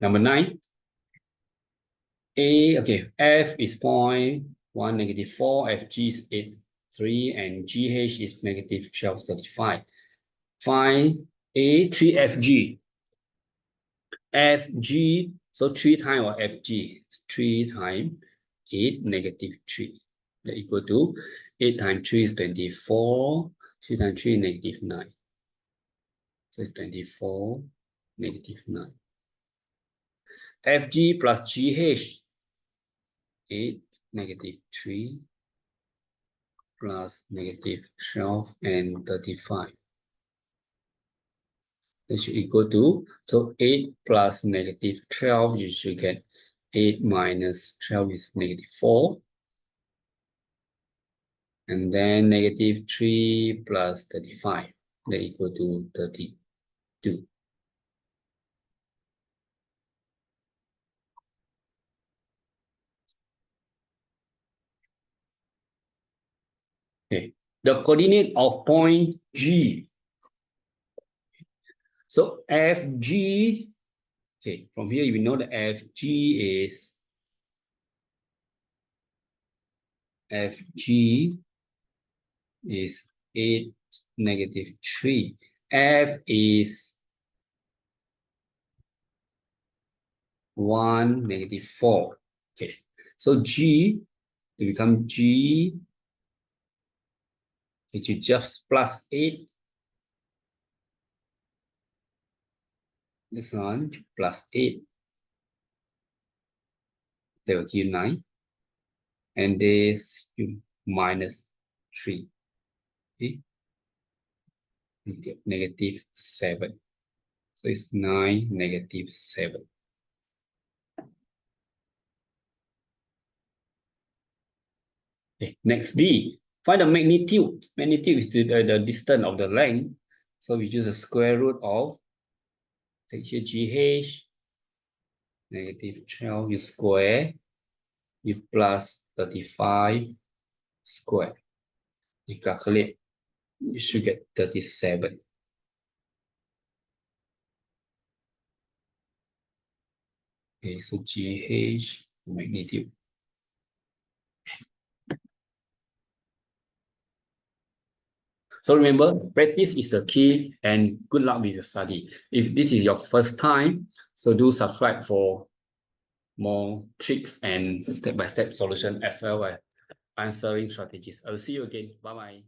Number 9. Okay, F is 0.1, -4, FG is 8.3, and GH is -12.35. Find A, 3FG. FG, so 3 times or FG, 3 times 8, -3. That equal to 8 times 3 is 24, 3 times 3 is -9. So it's 24, -9. FG plus GH, 8, -3, plus -12 and 35. That should equal to, so 8 plus -12, you should get 8 minus 12 is -4. And then -3 plus 35, that equal to 32. Okay, the coordinate of point G. So FG, okay, from here we know that FG is FG is 8, -3. F is 1, -4. Okay, so G to become G, which is just plus 8. This one plus 8. They will give 9. And this minus 3. Okay, you get -7. So it's 9, -7. Okay, next B. Find the magnitude. Magnitude is the distance of the length. So we use the square root of, take here GH, -12, you square, you plus 35 square. You calculate, you should get 37. Okay, so GH magnitude. So remember, practice is the key, and good luck with your study. If this is your first time, so do subscribe for more tricks and step-by-step solution as well as answering strategies. I'll see you again. Bye-bye.